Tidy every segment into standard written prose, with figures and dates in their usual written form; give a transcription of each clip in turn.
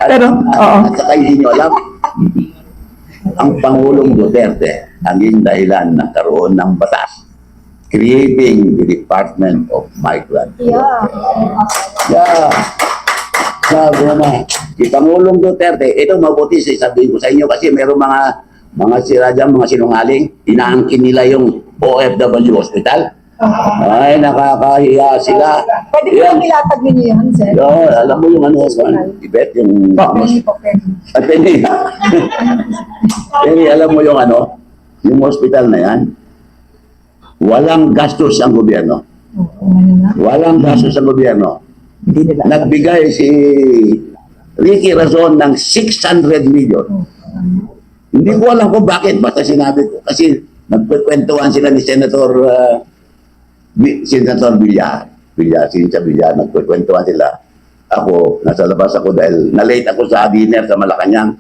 Pero, oo. At saka hindi nyo alam, ang Pangulong Duterte ang yung dahilan ng karoon ng batas creating the Department of Migrant. Yeah. Sabi na, si Pangulong Duterte, ito mabuti sabihin ko sa inyo kasi meron mga sira dyan, mga sinungaling, inaangkin nila yung OFW Hospital. Ay, nakakahiya sila. Pwede ko lang ilatag ninyo yan, sir? Oo, alam mo yung ano, Ibet, yung... Penny po, penny. Penny. Penny, alam mo yung ano, yung hospital na yan, walang gastos ang gobyerno. Walang gastos ang gobyerno. Nagbigay si Ricky Razon ng 600 million. Hindi ko alam kung bakit, basta sinabi ko. Kasi nagkwentuhan sila ni Senator Villar, Cynthia Villar, nagkwentuhan sila. Ako, nasa labas ako dahil na-late ako sa dinner sa Malacanang.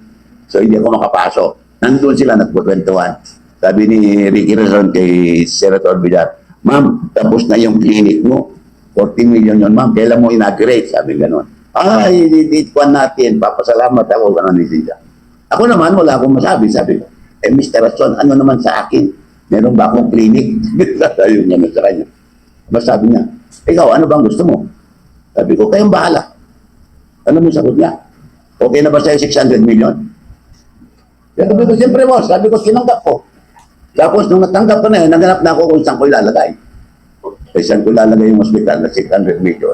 So hindi ako makapasok. Nandun sila nagkwentuhan. Sabi ni Ricky Razon kay Senator Villar, ma'am, tapos na yung clinic mo. 40 million yun, ma'am. Kailan mo inaugurate? Sabi gano'n. Ay, diditkuan natin. Papasalamat ako. Gano'n ni Cynthia. Ako naman, wala akong masabi. Sabi ko, Mr. Razon, ano naman sa akin? Meron ba akong clinic? Ayun naman sa kanya. Basta sabi niya, ikaw, ano bang gusto mo? Sabi ko, kayong bahala. Ano mo sagot niya? Okay na ba sa'yo 600 million? Sabi ko, siyempre boss, sabi ko, tinanggap ko. Tapos, nung natanggap ko na yun, naghanap na ako kung saan ko ilalagay. Saan ko ilalagay yung hospital na 600 million.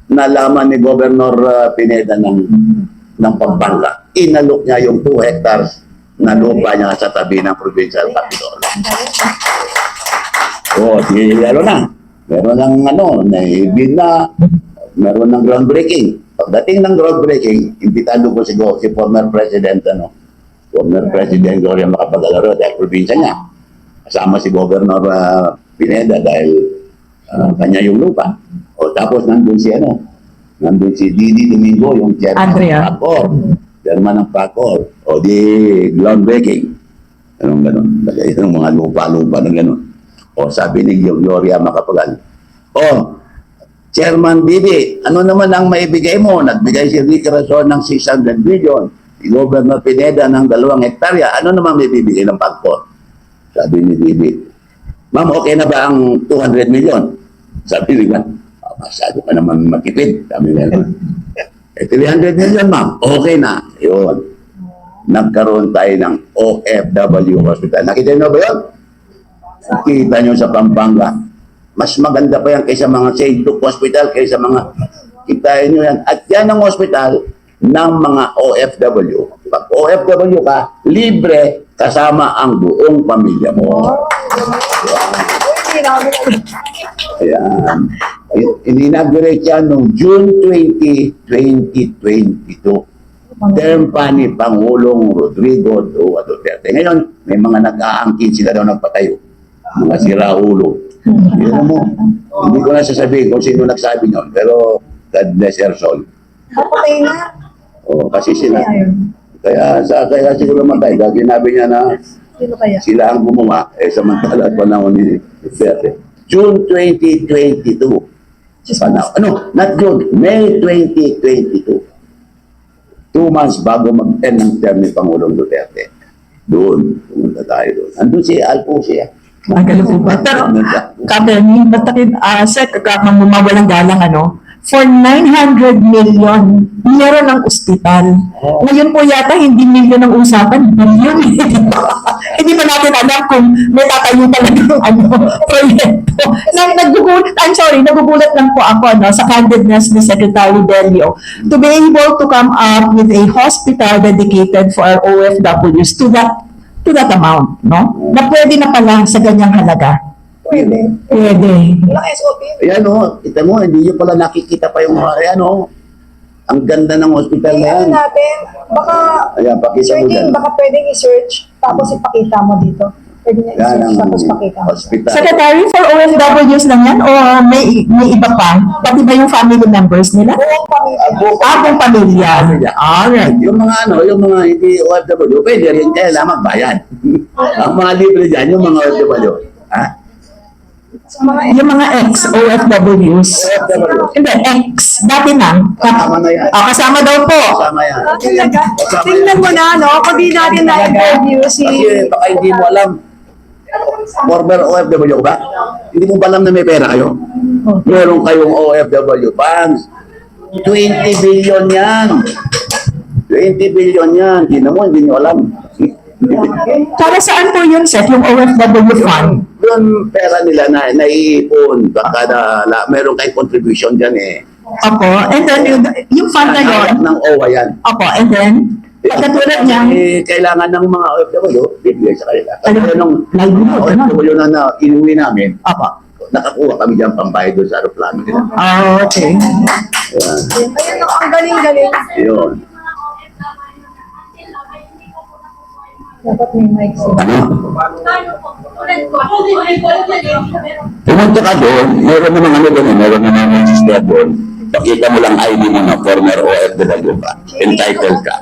Nalaman ni Governor Pineda ng Pampanga. Inalok niya yung 2 hectares na lupa niya sa tabi ng provincial capital. Di lalo na. Meron ng naibin na, meron ng groundbreaking. Pagdating ng groundbreaking, imbitado ko si former President, former President Gloria Macapagal-Arroyo dahil probinsya niya. Kasama si Governor Pineda dahil kanya yung lupa. Tapos nandun si Didi Domingo, yung chairman ng PACOR. Chairman ng PACOR. Di groundbreaking. Ganun. Yung mga lupa-lupa ng ganun. Sabi ni Gloria Macapagal, Chairman Didi, ano naman ang maibigay mo? Nagbigay si Ricky Razon ng 600 million. Si Governor Pineda ng 2 hektarya. Ano naman may bibigay ng PACOR? Sabi ni Didi, ma'am, okay na ba ang 200 million? Sabi niya, masyado ka naman makipid. Sabi niya, 300 million, ma'am. Okay na. Yun. Nagkaroon tayo ng OFW Hospital. Nakita niyo ba yun? Kita niyo sa Pampanga. Mas maganda pa yan kaysa mga St. Luke Hospital, kaysa mga, kitain niyo yan. At yan ang hospital ng mga OFW. Pag OFW ka, libre kasama ang buong pamilya mo. Ayan. In-inaugurate yan noong June 20, 2022. Term pa ni Pangulong Rodrigo Duterte. Ngayon, may mga nag-aangkin sila daw nagpatayo. Mga siraulo. Yun mo. Hindi ko na sasabihin kung sino nagsabi nyo. Pero, God bless their soul. Kapatay na. Kasi sila. Kaya siguro matay. Dahil sinabi niya na sila ang gumawa. Samantala at panahon ni Duterte. June 2022. Not June. May 2022. 2 months bago mag-end ng term ni Pangulong Duterte. Doon. Pumunta tayo doon. Andun si Alpucia. Magalo po ba? Pero, Kapeni, basta sir, mawalang galang, for 900 million, meron ng ospital. Ngayon po yata, hindi million ang usapan, billion. Hindi pa natin alam kung may tatayo talagang proyekto. Nagugulat lang po ako sa candidness ni Secretary Delio to be able to come up with a hospital dedicated for our OFWs to that amount, no? Na pwede na pala sa ganyang halaga. Pwede. Walang SOP. Ayan kita mo, hindi nyo pala nakikita pa yung ang ganda ng hospital na yan. natin, baka, Ayan, pakita mo dyan. baka pwedeng i-search, tapos ipakita mo dito. Pwede na Yan i-search, ang tapos pakita mo. hospital. Secretary, for OFWs lang yan? O may iba pa? Pati ba yung family members nila? Buong pamilya. Buong pamilya. Alright. Yung mga hindi OFW, pwede rin kaya lamang bayan. Ang mga libre dyan, yung mga OFW. Sa mga Yung mga ex-OFWs. OFW. Hindi, ex. Dati na. Kasama na yan. Kasama daw po. Kasama yan. talaga, tingnan mo na, no? Kung di natin na-interview si... Kasi baka hindi mo alam. Former OFW ba? Hindi mo ba alam na may pera kayo? Meron kayong OFW funds. 20 billion yan. 20 billion yan. Hindi mo, hindi nyo alam. Para saan po yun, Seth, yung OFW fund? Doon pera nila na naiipon. Baka meron kayong contribution dyan eh. Opo. And then, yung fund na yun, Ng OWA yan. opo, and then, pagkatulad niya, Eh, kailangan ng mga OFW, bibigay sa kanila. Kasi nung livelihood, ano? OFW na inuwi namin, Opo. nakakuha kami dyan pambayad doon sa aeroplano nila. Okay. Yan. Ayun, ang galing-galing. Yun. Dapat may mic sila. Pumunta ka doon, meron namang ano doon, meron namang register doon. Pakita mo lang ID mo na former OFW ka. Entitled ka.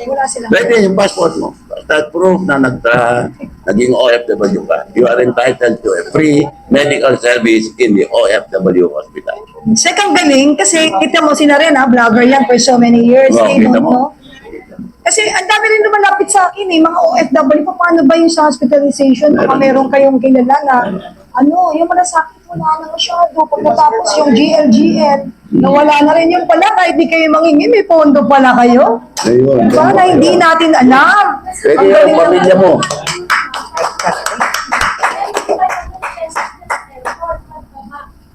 Wala sila. Pwede yung passport mo. Basta proof na naging OFW ka. You are entitled to a free medical service in the OFW hospital. Second galing, kasi kita mo sila rin, vlogger yan for so many years. Oo, eh, kita no? mo. Kasi ang dami rin lumalapit sa akin eh, mga OFW, paano ba yung sa hospitalization? Baka meron kayong kilala na, yung malasakit wala na masyado. Pag natapos yung GLGL, nawala na rin yung pala, kahit di kayo mangingi, may pondo pala kayo. Ayun. Sana hindi natin alam. Pwede Ang yung galing pamilya naman. mo.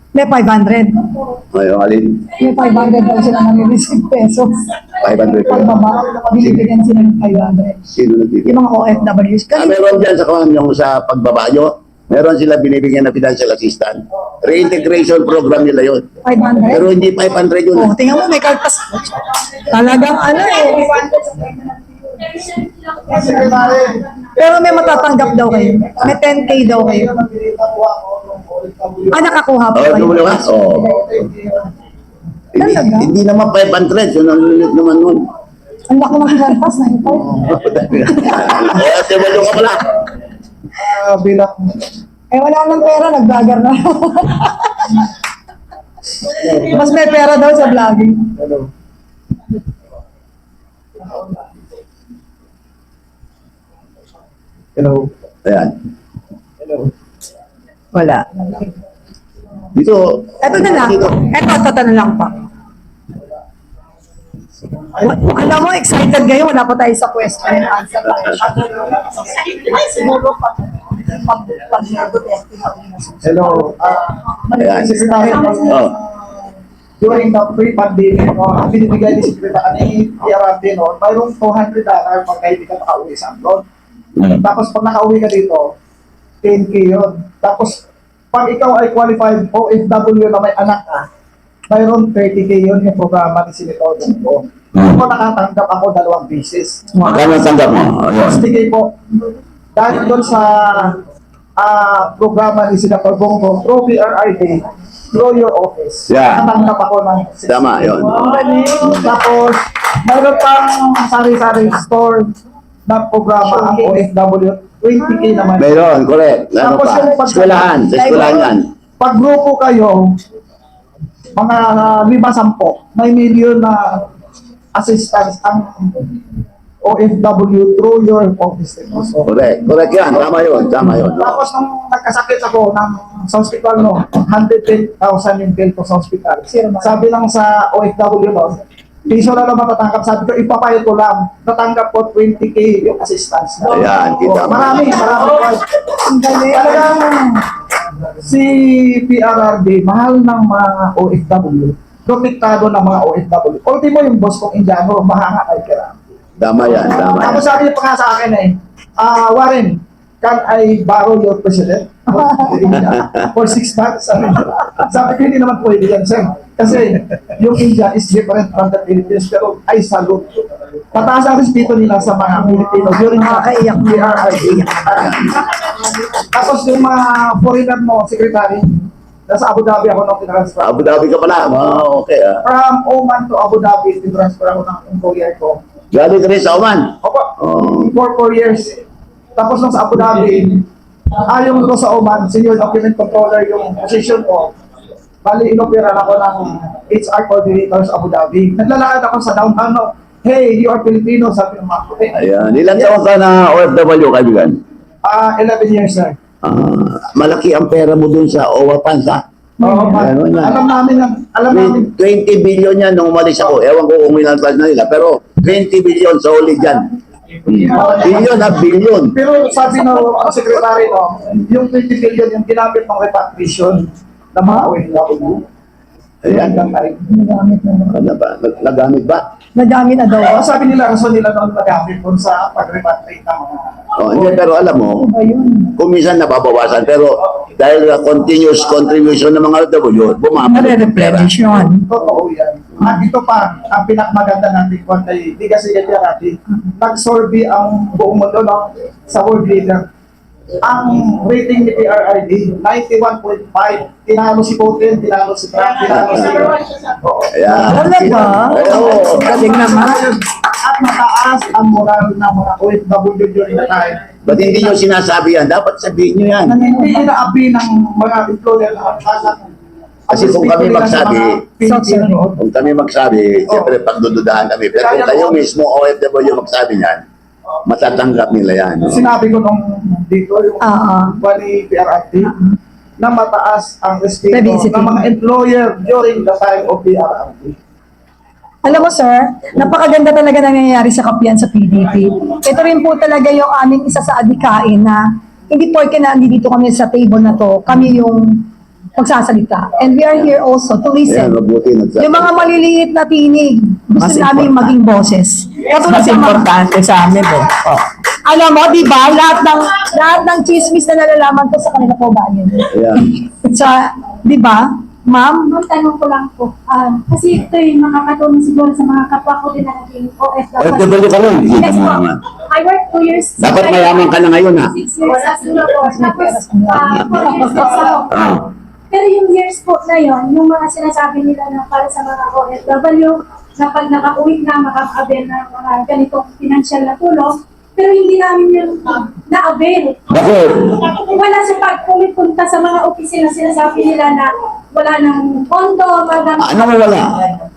May 500. Ayun, alin? May 500 daw sila nami-receive pesos. 500 Pagbaba, binibigyan sila ng 500. Sino nagbibigay? Yung mga OFWs. Kasi Meron dyan sa kung yung sa pagbabayo, meron sila binibigyan ng financial assistance. Reintegration program nila yun. 500. Pero hindi 500 yun. Oh, tingnan mo, may kalpas. Talagang Pero may matatanggap daw kayo. May 10K daw kayo. Nakakuha po Oo, kayo. dumuli ka? Oo. Hindi, Talaga? hindi naman 500. Yun ang lilit naman nun. Ang laki ng kalpas na ito. Kaya tiwalo ka pala. Bilang Wala nang pera, nag-vlogger na. Mas may pera daw sa vlogging. hello. Ayan. Hello. Wala. Dito. Ito na lang. Dito. Ito na lang pa. Alam mo, excited kayo. Wala pa tayo sa question and answer. Siguro Hello. Ayan. Secretary, Oh. during the pre-pandemic, binibigay ni Secretary ni PRRD, mayroong $200 pag hindi ka nakauwi sa abroad. Tapos pag nakauwi ka dito, 10K yun. Tapos pag ikaw ay qualified OFW na may anak ka, mayroon 30K yun yung programa ni Senator Bongo. Ako nakatanggap ako 2 beses. Magkano ang tanggap mo? Ayun. 60K po. Dahil doon sa programa ni Senator Bongo, through PRRD, through your office. Yeah. Nakatanggap ako ng 60K. Tama, yun. Tapos, mayroon pang sari-sari store na programa ang OFW, 20K naman. Meron, correct. Ano Tapos yung pa? Eskwelahan. Sa eskwelahan yan. Pag grupo kayo, mga 5-10, may million na assistance ang OFW through your office. So, Correct. Correct yan. Tama yun. Tama yun. tapos nung nagkasakit ako sa hospital, 110,000 yung bill ko sa hospital. Sabi lang sa OFW, piso na lang matatanggap. Sabi ko, ipapayot ko lang. Natanggap ko 20K yung assistance. Ayan, kita mo. Marami. Ang galing. Talagang si PRRD, mahal ng mga OFW. Protektado ng mga OFW. Ultimo yung boss kong Indiano, mahanga kay Kira. Tama yan. Tama yan. Tapos sabi niya pa nga sa akin Warren, can I borrow your president? For 6 months? Sabi ko, hindi naman pwede yan, sir. Kasi yung India is different from the Philippines, pero I salute. Pataas ang respeto nila sa mga Pilipino during Nakakaiyak. PRRD. Tapos yung mga foreigner mo, secretary, nasa Abu Dhabi ako nung tinransfer. Abu Dhabi ka pala. Okay ah. From Oman to Abu Dhabi, tinransfer ako ng employer ko. Galing ka rin sa Oman. Opo, Oh. for 4 years. Tapos nung sa Abu Dhabi, Ayon ko sa Oman, senior document controller yung position ko. Bali, inoperan ako ng HR coordinator sa Abu Dhabi. Naglalakad ako sa downtown, no? Hey, you are Filipino, sabi ng mga puti. Ayan. Ilan taon ka na OFW, kaibigan? 11 years, sir. Malaki ang pera mo dun sa OWA Funds, ha? Oo, Meron na. alam namin, 20 billion yan nung umalis ako. Ewan ko kung ilan taon na nila. Pero 20 billion solid yan. Billion ha, billion. pero sabi ng secretary, no, yung 20 billion yung ginamit ng repatriation ng mga OFW. Ayan. Hanggang tayo. Ano ba? Nagamit ba? Nadami na daw. Sabi nila, rason nila doon nagamit kung sa pag-repatriate ng mga... Hindi, pero alam mo, kung minsan nababawasan, pero dahil continuous contribution ng mga OFW, bumabalik ang pera. Nare-replenish yun. Totoo yan. At ito pa, ang pinakamaganda natin kung ay di kasi yan natin, nag-survey ang buong mundo, no, sa world leader. Ang rating ni PRRD, 91.5. Tinalo si Putin, tinalo si Trump, tinalo si... Ayan. Talaga? Oo. Galing naman. At mataas ang moral ng mga OFW during the time. Ba't hindi nyo sinasabi yan? Dapat sabihin nyo yan. Hindi inaapi ng mga employer na Kasi kung kami magsabi, Pilipino, kung kami magsabi, siyempre pagdududahan kami. Pero kung kayo mismo OFW magsabi niyan, matatanggap nila yan. No? sinabi ko nung dito yung ni PRRD na mataas ang respeto Publicity. ng mga employer during the time of PRRD. Alam mo sir, napakaganda talaga nangyayari sa kapiyan sa PDP. Ito rin po talaga yung aming isa sa adikain na hindi porke na dito kami sa table na to, kami yung magsasalita. And we are here also to Ayan, listen. mabuti nagsabi. Yung mga maliliit na tinig, gusto Mas namin important. maging boses. Katulad Mas sa mga, importante sa amin eh. Oh. alam mo, di ba, lahat ng chismis na nalalaman ko sa kanila po ba yun? Ayan. Sa, di ba, ma'am? Ang tanong ko lang po, kasi ito yung makakatulong siguro sa mga kapwa ko din na naging OFW. OFW ka rin. Hindi ka Yes po. mayaman. I work 2 years. Dapat mayaman ka na ngayon, ha? 6 years as po. Tapos, 4 years sa Ah. Pero yung years po na yon, yung mga sinasabi nila na para sa mga OFW, na pag nakauwi na, makaka-avail ng mga ganitong financial na tulong, pero hindi namin yung na-avail. Bakit? Wala sa pagpupunta sa mga opisina, sinasabi nila na wala ng pondo, wala ng... Ano wala?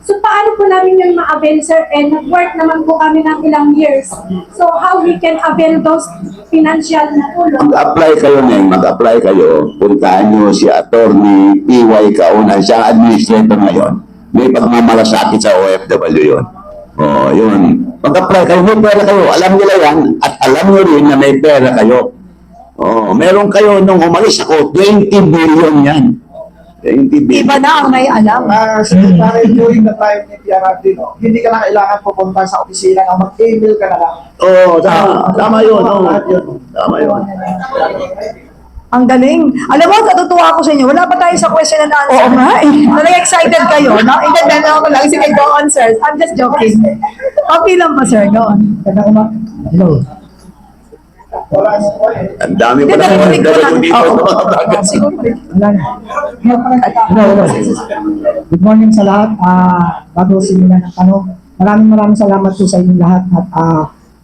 So paano po namin yung ma-avail, sir? And nag-work naman po kami ng ilang years. So how we can avail those financial na tulong? Mag-apply kayo, Neng. Mag-apply kayo. Puntahan nyo si Attorney P.Y. Kaunan. Siya ang administrator ngayon. May pagmamalasakit sa OFW yun. Oh, yun. Mag-apply kayo. May pera kayo. Alam nila yan. At alam nyo rin na may pera kayo. Oh, meron kayo nung umalis ako. 20 billion yan. 20 billion. Iba na ang may alam. Secretary, during the time ni PRRD, no, hindi ka na kailangan pupunta sa opisina na mag-email ka na lang. Oo, tama yun. Oh. Tama yun. Ang galing. Alam mo, natutuwa ako sa inyo. Wala pa tayo sa question and answer. Oo nga eh. Talaga excited kayo, no? Intindihan ako lang. Sige, go on, sir. I'm just joking. Okay lang pa, sir. Go on. Hello. Wala sa point. Ang dami pa Hindi, naman narinig ko lang. dito sa mga bagay. Siguro. Wala na. Hello. Good morning sa lahat. Bago simulan ang tanong, maraming salamat po sa inyong lahat at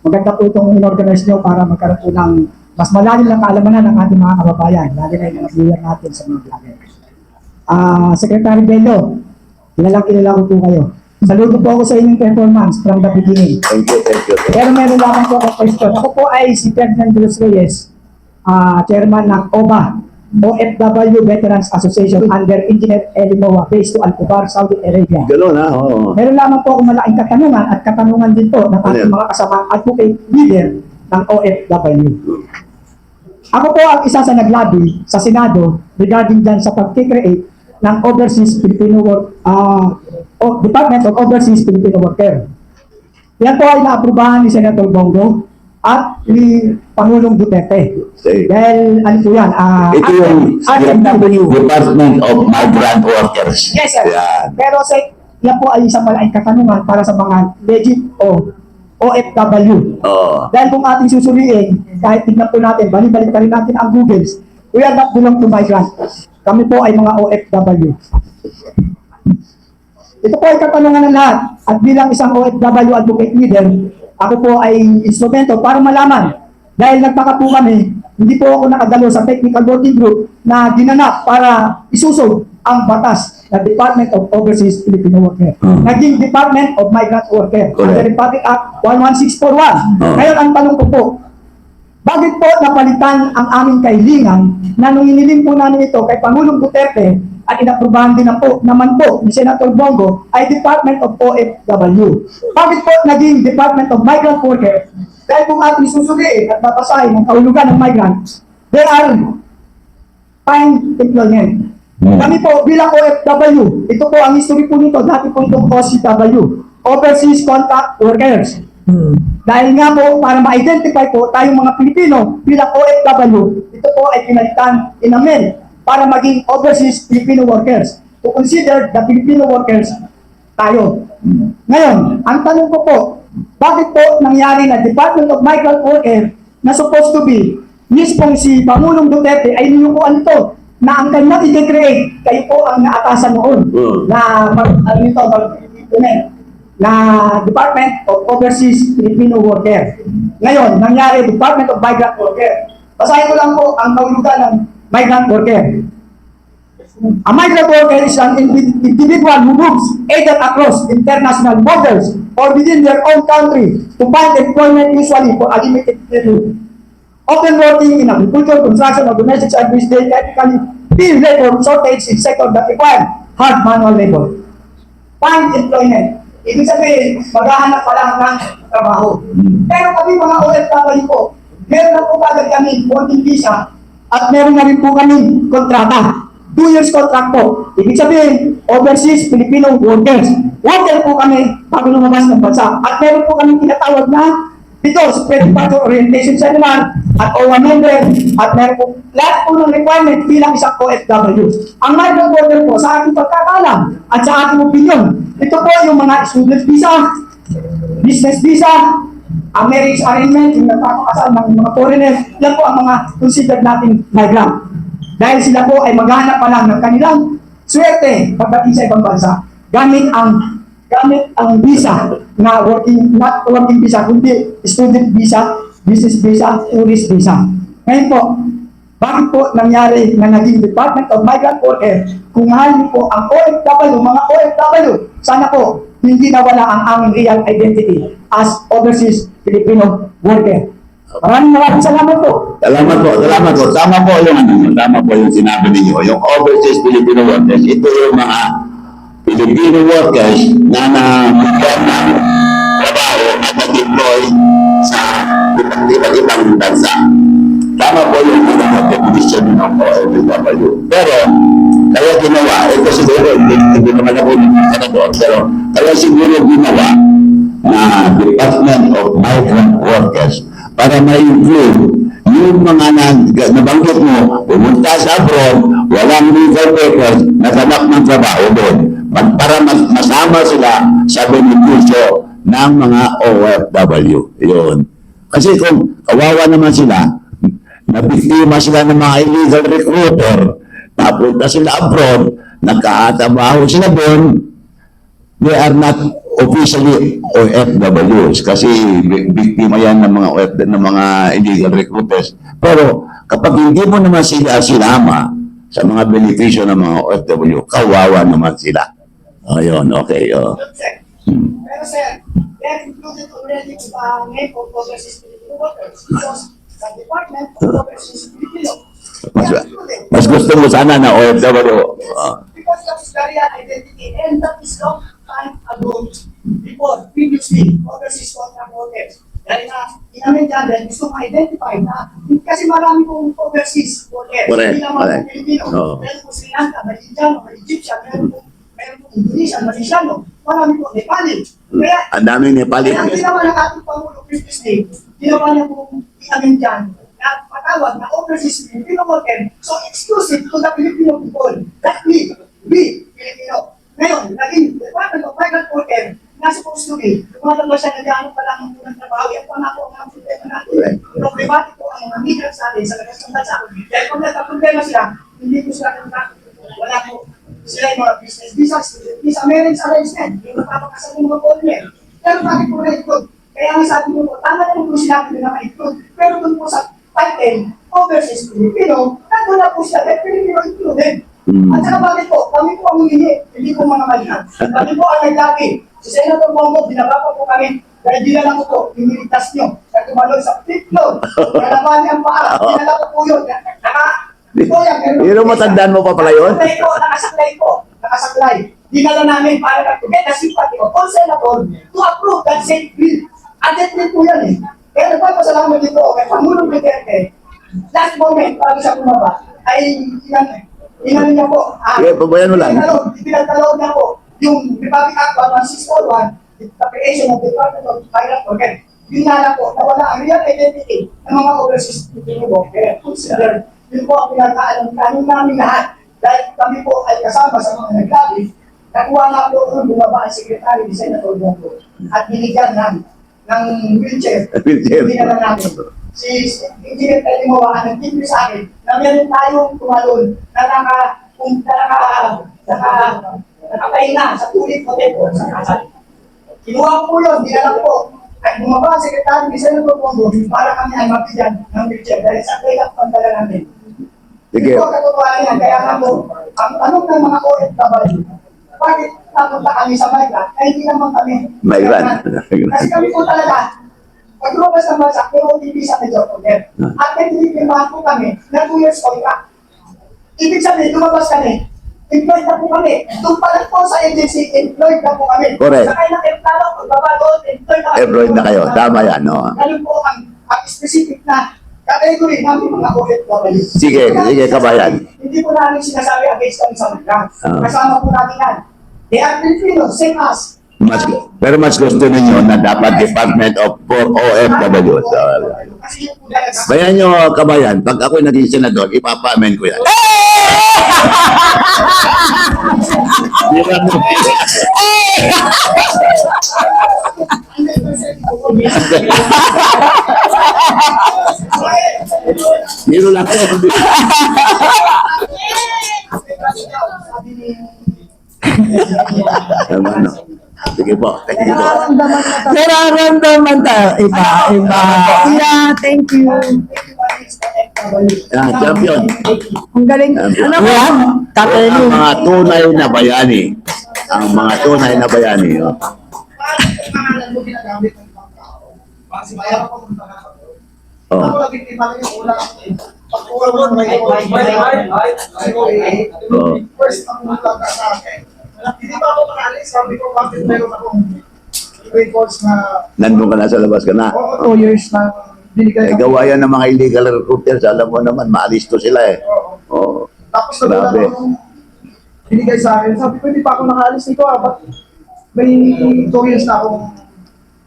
maganda po itong in-organize nyo para magkaroon po ng mas malalim na kaalamanan ng ating mga kababayan, lalo na yung mga viewer natin sa mga vlogger. Secretary Bello, kilala ko po kayo. Saludo po ako sa inyong performance from the beginning. Thank you, thank you. Pero meron lamang po ako question. Ako po ay si Ferdinand Cruz Reyes, chairman ng OBA, OFW Veterans Association under Engineer Elimoa based to Al-Kubar, Saudi Arabia. Ganun ha, oo. Meron lamang po akong malaking katanungan at katanungan din po ng ating mga kasama advocate leader ng OFW. Ako po ang isa sa naglabi sa Senado regarding dyan sa pag-create ng Overseas Filipino Department of Overseas Filipino Worker. Yan po ay naaprubahan ni Senator Bongo at ni Pangulong Duterte. Sige. Dahil ano po yan? Ito yung RFW. Department of Migrant Workers. Yes, sir. Yan. Pero sa yan po ay isang malaking katanungan para sa mga legit o OFW. Oo. Dahil kung ating susuriin, kahit tignan po natin, balik-balik pa rin natin ang Googles, we are not belong to migrant. Kami po ay mga OFW. Ito po ay katanungan ng lahat. At bilang isang OFW advocate leader, ako po ay instrumento para malaman. Dahil nagtaka po kami hindi po ako nakadalo sa technical working group na ginanap para isusog ang batas na Department of Overseas Filipino Worker. Naging Department of Migrant Worker. Correct. Under Republic Act 11641. Ngayon, ang tanong ko po, bakit po napalitan ang aming kahilingan na nung inilim po namin ito kay Pangulong Duterte at inaprubahan din naman po ni Senator Bongo ay Department of OFW. Bakit po naging Department of Migrant Worker? Dahil kung ating susugiin at babasahin ang kahulugan ng migrant, they are find employment. Kami po bilang OFW, ito po ang history po nito, dati po itong OCW, Overseas Contract Workers. Dahil nga po, para ma-identify po tayong mga Pilipino bilang OFW, ito po ay pinalitan, inamen, para maging Overseas Filipino Workers. To consider the Filipino workers tayo. Ngayon, ang tanong ko po, bakit po nangyari na Department of Migrant Worker na supposed to be, mismong si Pangulong Duterte ay niyukuan ito na ang kanyang i-create, kayo po ang naatasan noon na na Department of Overseas Filipino Worker. Ngayon, nangyari Department of Migrant Worker. Basahin ko lang po ang kahulugan ng migrant worker. A migrant worker is an individual who moves either across international borders or within their own country to find employment, usually for a limited period. Often working in agriculture, construction, or domestic service, they typically fill labor shortage in sectors that require hard manual labor. Find employment. Ibig sabihin, maghahanap pa lang ng trabaho. Pero kami mga OFW po, meron na po kagad kami working visa at meron na rin po kami kontrata. 2 years contract po. Ibig sabihin, overseas Filipino workers. Worker po kami bago lumabas ng bansa. At meron po kami tinatawag na dito sa Preparatory Orientation Seminar at OWA member at meron po lahat po ng requirement bilang isang OFW. Ang migrant worker po sa ating pagkakalam at sa ating opinion, ito po yung mga student visa, business visa, ang marriage arrangement, yung nagpapakasal ng mga foreigners, yan po ang mga considered nating migrant. Dahil sila po ay maghanap pa lang ng kanilang swerte pagdating sa ibang bansa gamit ang visa na not working visa, kundi student visa, business visa, tourist visa. Ngayon po, bakit po nangyari na naging Department of Migrant Worker kung mahal po ang OFW, mga OFW, sana po hindi nawala ang aming real identity as overseas Filipino worker. Maraming salamat po. Salamat po. Tama po yung sinabi ninyo. Yung overseas Filipino workers, ito yung mga Filipino workers na nagkaroon ng trabaho at nag-deploy sa iba't-ibang bansa. Tama po yung definition ng OFW. Pero, kaya ginawa, ito siguro, hindi naman ako senador, pero kaya siguro ginawa na Department of Migrant Workers para ma-include yung mga nabanggit mo, pumunta sa abroad, walang legal papers, naganap ng trabaho doon. Para masama sila sa benepisyo ng mga OFW. Yun. Kasi kung kawawa naman sila, nabiktima sila ng mga illegal recruiter, napunta sila abroad, nagkatabaho sila doon, they are not officially OFWs kasi biktima yan ng mga illegal recruiters. Pero kapag hindi mo naman sila sinama sa mga benepisyo ng mga OFW, kawawa naman sila. Ayun, okay. Pero sir, they're included already with the name of overseas Filipino workers because the Department of Overseas Filipino. Mas gusto mo sana na OFW. Because that is the real identity and that is long time ago before, previously, overseas contract workers. Dahil na, inamin dyan, dahil gusto ma-identify na, kasi marami pong overseas workers. Correct, Hindi naman correct. po Pilipino. Oo. Meron po Sri Lanka, may Indiano, may Egyptian, meron po Indonesian, Malaysiano, marami po Nepali. Kaya, Ang dami Nepali. kaya ang ginawa ng ating Pangulo previously, ginawa niya pong inamin dyan, na patawag na overseas Filipino worker, so exclusive to the Filipino people, that we Filipino. Ngayon, naging Department of Migrant Worker, na supposed to be, lumalabas siya na gano'n pa lang ang unang trabaho, yan pa nga po ang problema natin. Problematic po ang mga migrants natin sa lakas ng bansa. Dahil kung nagka-problema sila, hindi po sila kontrakt. Wala po sila yung mga business visa, student visa, marriage arrangement, yung napapakasal ng mga foreigner. Pero bakit po na-include? Kaya nga sabi mo po, tama na po sila na ma-include. Pero dun po sa title, overseas Filipino, nandun na po siya, at Filipino included. Hmm. At saka bakit po, kami po ang humingi, hindi po mga malihan. Kami po ang naglabi. Si Senator Bongo, binababa po kami, dahil dinala ko po, imiligtas nyo, sa tumalon sa flip floor, kalabali ang paa, dinala ko po yun. Pero matandaan mo pa pala yun? Nakasaklay. Dinala namin para to get the sympathy of all senators to approve that safe bill. Adet din po yan eh. Kaya nagpapasalamat dito kay Pangulong Duterte. Last moment, bago siya bumaba, ay inan niya po. Sige, pabayan mo lang. Pinagtalaw niya po yung Republic Act 1641, the creation of the Department of Finance Organ. Dinala po, nawala ang real identity ng mga overseas Pilipino. Kaya consider, yun po ang pinagkaalam namin lahat. Dahil kami po ay kasama sa mga naglabi, nakuha nga po kung bumaba ang sekretary ni Senator Bongo at binigyan ng wheelchair. Wheelchair. Binigyan na namin. Si Engineer Pwede Mawa ang nagtipi sa akin na meron tayong tumalon na nakapahinga sa tulit hotel po sa kasal. Kinuha ko po yun, dinala ko. At bumaba ang sekretary ni Senator Bongo para kami ay mabigyan ng wheelchair dahil sa kailang pagdala namin. Sige. Ito katotohanan yan, kaya nga po, ang tanong ng mga OFW, bakit napunta kami sa migrant, ay hindi naman kami. Migrant. Kasi kami po talaga, pag lumabas ng bansa, pero hindi sa medyo order. At may pinipirmahan po kami na 2 years contract. Ibig sabihin, lumabas kami, employed na po kami. Doon pa lang po sa agency, employed na po kami. Correct. Sa kailang emplano, pagbaba doon, employed na kami. Employed na kayo. Tama yan, no? Ganun po ang specific na category namin mga OFW. Sige, kabayan. Hindi po namin sinasabi against kami sa migrants. Ah. Kasama po natin yan. They are Filipinos, same as. Pero mas gusto ninyo na dapat Department of for OFW. So, Kasi yun po talaga. bayan nyo, kabayan, pag ako'y naging senador, ipapa-amen ko yan. Di ba, no? Biro lang ko. Tama, no? Sige po. Thank you po. Nararamdaman tayo. Iba. Yeah, thank you. Yan, champion. Ang galing. Champion. Ano ba? Ang Tatelo. mga tunay na bayani. Ang mga tunay na bayani. Oh. Pangalan mo ginagamit ng ibang tao. Kasi mayroon pa punta na sa Oh. Ako nagtitima lang yung unang pagkuha mo ng first ang mula ka sa akin. Hindi pa ako makalis, sabi ko bakit meron akong records na Nandun ka na sa labas ka na. 2 years na binigay Gawa yan ng mga illegal recruiters. Alam mo naman, maalis to sila eh. Oh. Tapos nagulat Grabe. ako nung binigay sa akin. Sabi ko, hindi pa ako nakaalis nito ba't may 2 years na akong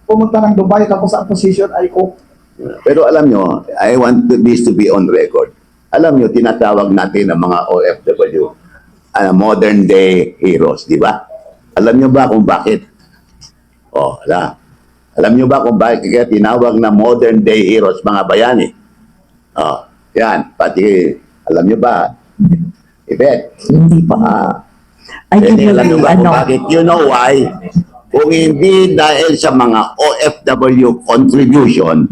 pumunta ng Dubai tapos ang position ay ko. Pero alam nyo, I want this to be on record. Alam nyo, tinatawag natin ang mga OFW, modern day heroes, di ba? Alam nyo ba kung bakit? Oh, alam nyo ba kung bakit kaya tinawag na modern day heroes mga bayani? Oh, yan, pati, alam nyo ba? Ibet, Hindi pa. I give you alam nyo ba kung ano. bakit? You know why? Kung hindi dahil sa mga OFW contribution,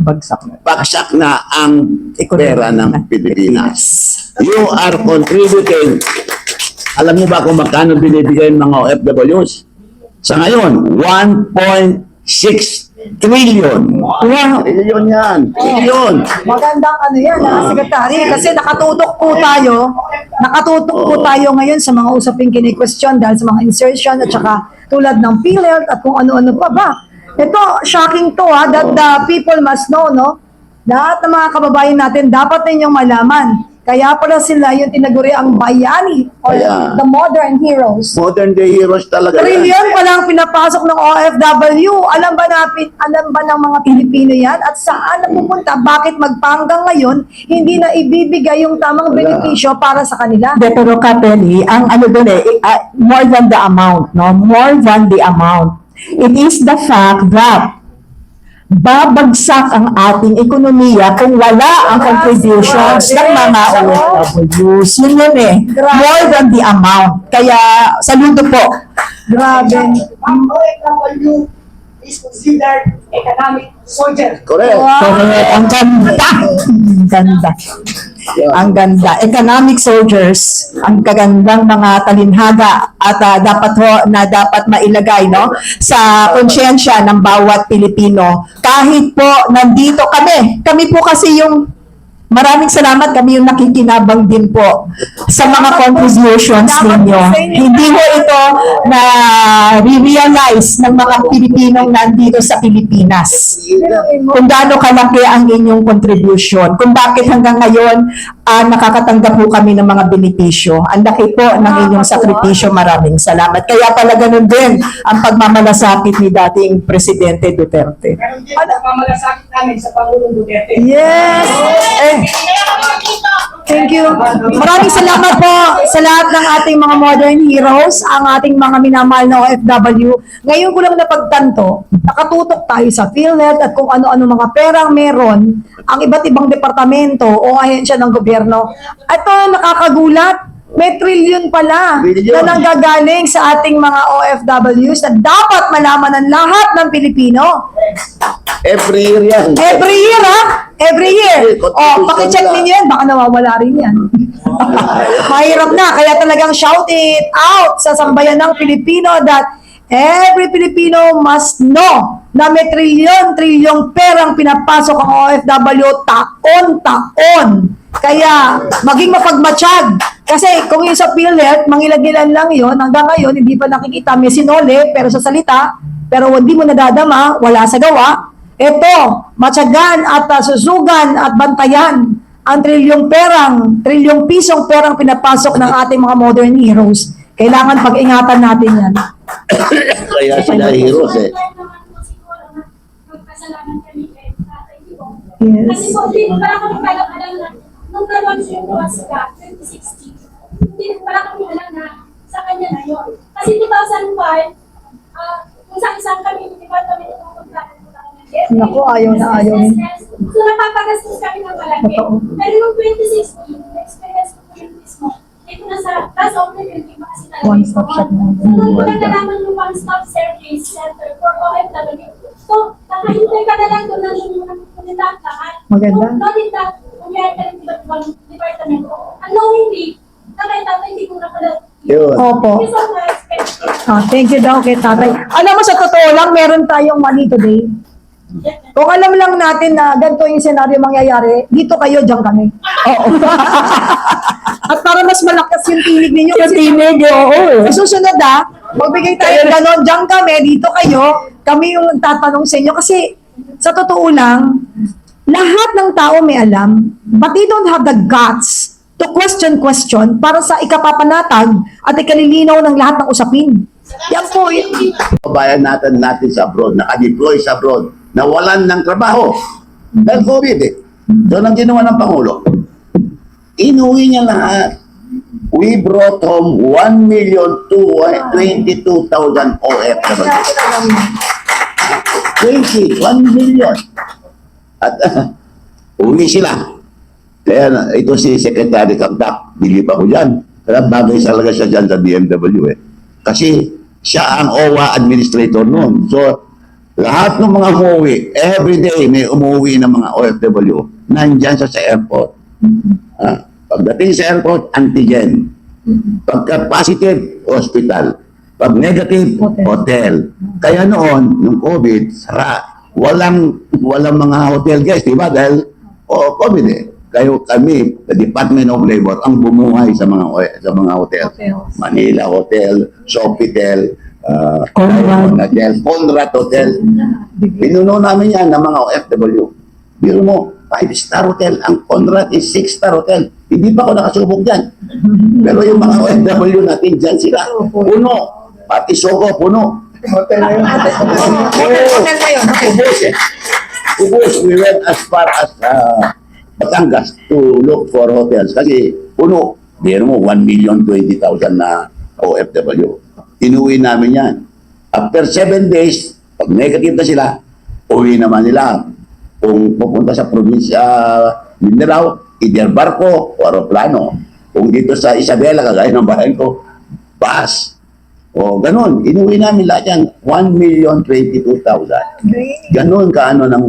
bagsak na ang pera ng Pilipinas. You are contributing. Alam niyo ba kung magkano binibigay ng mga OFWs? Sa ngayon, 1.6 trillion. Wow. Trillion yan. Trillion. Magandang ano yan, Secretary, kasi nakatutok po tayo ngayon sa mga usaping kini-question dahil sa mga insertion at saka tulad ng PhilHealth at kung ano-ano pa ba. Ito, shocking to that the people must know, no? Lahat ng mga kababayan natin, dapat ninyong malaman. Kaya pala sila yung tinaguri ang bayani or Kaya. the modern heroes. Modern day heroes talaga yan. Trillion pa lang pinapasok ng OFW. Alam ba ng mga Pilipino yan? At saan napupunta? Bakit magpanggang ngayon, hindi na ibibigay yung tamang benepisyo para sa kanila? Hindi, pero Kapeli, ang ano doon more than the amount, no? More than the amount. It is the fact that babagsak ang ating ekonomiya kung wala ang contributions ng mga OFWs. Yun eh. More than the amount. Kaya, saludo po. Grabe. Ang OFW is considered economic soldier. Correct. Correct. Ang ganda. Ang ganda. Ang ganda. Economic soldiers, ang kagandang mga talinhaga at dapat mailagay no sa konsyensya ng bawat Pilipino. Kahit po nandito kami po kasi yung maraming salamat, kami yung nakikinabang din po sa mga contributions ninyo. Hindi mo ito na realize ng mga Pilipinong nandito sa Pilipinas. Kung gaano kalaki ang inyong contribution. Kung bakit hanggang ngayon nakakatanggap po kami ng mga benepisyo. Ang laki po ng inyong sakripisyo. Maraming salamat. Kaya pala ganun din ang pagmamalasakit ni dating Presidente Duterte. Meron din ang pamalasakit namin sa Pangulong Duterte. Yes! Thank you. Maraming salamat po sa lahat ng ating mga modern heroes, ang ating mga minamahal na OFW. Ngayon ko lang napagtanto, nakatutok tayo sa PhilHealth at kung ano-ano mga perang meron ang iba't ibang departamento o ahensya ng gobyerno. Ito, nakakagulat. May trilyon pala Trilyon. na nanggagaling sa ating mga OFWs na dapat malaman ng lahat ng Pilipino. Every year yan. Every year, ha? Every year. Contribution Pakicheck nila. ninyo yan. Baka nawawala rin yan. Mahirap na. Kaya talagang shout it out sa sambayan ng Pilipino that every Filipino must know na may trilyon-trilyong perang pinapasok ang OFW taon-taon. Kaya maging mapagmatsyag. Kasi kung yung sa PhilHealth, mangilag-ilan lang yon hanggang ngayon, hindi pa nakikita. May sinole, pero sa salita, pero hindi mo nadadama, wala sa gawa. Ito, matyagan at susugan at bantayan ang trilyong pisong perang pinapasok ng ating mga modern heroes. Kailangan pag-ingatan natin yan. Kaya sila heroes eh. Magpasalamat kami kay Tatay Digong. Yes. Kasi po, hindi pa kami alam na nung na-launch yung sila, 2016, hindi pa kami alam na sa kanya na yun. Kasi 2005, kung saan kami, hindi pa kami pupunta. Naku, ayaw na ayaw. So, napapagastos kami ng malaki. Totoo. Pero nung 2016, experience ko po yung mismo. Ito na sa last opportunity pa kasi talaga. One-stop shop na. So, nung ko lang nalaman yung one-stop service center for OFW. So, nakahintay ka na lang doon ng punita at lahat. Maganda. Not in that, kunyari ka ng iba't ibang departamento. Unknowingly, nakita ko hindi ko na pala. Yun. Opo. Hindi so na-expect. Thank you daw kay tatay. Alam mo, sa totoo lang, meron tayong money today. Kung alam lang natin na ganito yung senaryo mangyayari, dito kayo, diyan kami. Oo. At para mas malakas yung tinig ninyo. Yung tinig, oo. Sa susunod magbigay tayo ganon, diyan kami, dito kayo, kami yung tatanong sa inyo. Kasi sa totoo lang, lahat ng tao may alam, but they don't have the guts to question para sa ikapapanatag at ikalilinaw ng lahat ng usapin. Yan po, Kabayan natin sa abroad, naka-deploy sa abroad, nawalan ng trabaho. Dahil COVID eh. So, nang ginawa ng Pangulo, inuwi niya lahat. We brought home 1,222,000 OFW. 1 million. At uwi sila. Kaya ito si Secretary Kapdak, bilib ako dyan. Kaya bagay talaga siya dyan sa BMW eh. Kasi siya ang OWA administrator noon. So, lahat ng mga umuwi, everyday may umuwi ng mga OFW, nandyan sa airport. Pagdating sa airport, antigen. Pagka positive, hospital. Pag negative, hotel. Kaya noon, nung COVID, walang mga hotel guys, di ba? Dahil COVID eh. Kaya kami, the Department of Labor, ang bumuhay sa mga hotel. Manila Hotel, Sofitel, Conrad Hotel. Pinuno namin yan ng mga OFW. Biro mo, 5-star hotel. Ang Conrad is 6-star hotel. Hindi pa ako nakasubok dyan. Pero yung mga OFW natin dyan sila, puno. Pati Sogo, puno. Hotel na yun. hotel na yun. Okay. Ubus eh. Ubus, we went as far as Batangas to look for hotels. Kasi puno. Biro mo, 1,020,000 na OFW. Inuwi namin yan. After 7 days, pag negative na sila, uwi naman nila. Kung pupunta sa probinsya Mindanao, either barko o aeroplano. Kung dito sa Isabela, kagaya ng bahay ko, bus. O, ganun. Inuwi namin lahat yan. 1,022,000. Great. Ganun kaano ng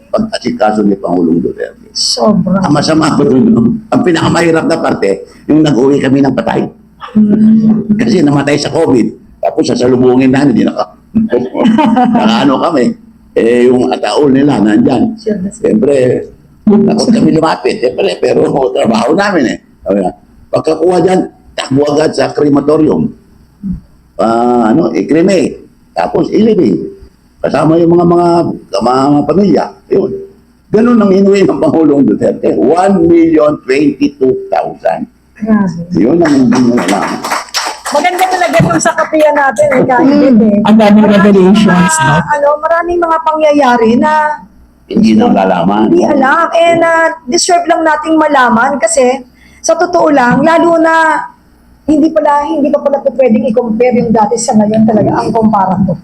pag-asikaso ni Pangulong Duterte. Sobra. Ang masama ko dun, ang pinakamahirap na parte, yung nag-uwi kami ng patay. Kasi namatay sa COVID. Tapos sasalubungin na, hindi nakaano kami. Eh, yung ataol nila, nandyan. Siyempre, takot kami lumapit. Siyempre, pero trabaho namin eh. Sabi na, pagkakuha dyan, takbo agad sa crematorium. I-cremate. Tapos ilibing. Kasama yung mga pamilya. Yun. Ganun ang inuwi ng Pangulong Duterte. 1,022,000. Grabe. Yun ang hindi mo alam. Maganda talaga yung sa kapiyan natin eh, kahit eh. Ang daming revelations, no? Maraming mga pangyayari na Hindi na lalaman. hindi alam. And deserve lang nating malaman kasi sa totoo lang, lalo na hindi pa pala pwedeng i-compare yung dati sa ngayon talaga ang comparative.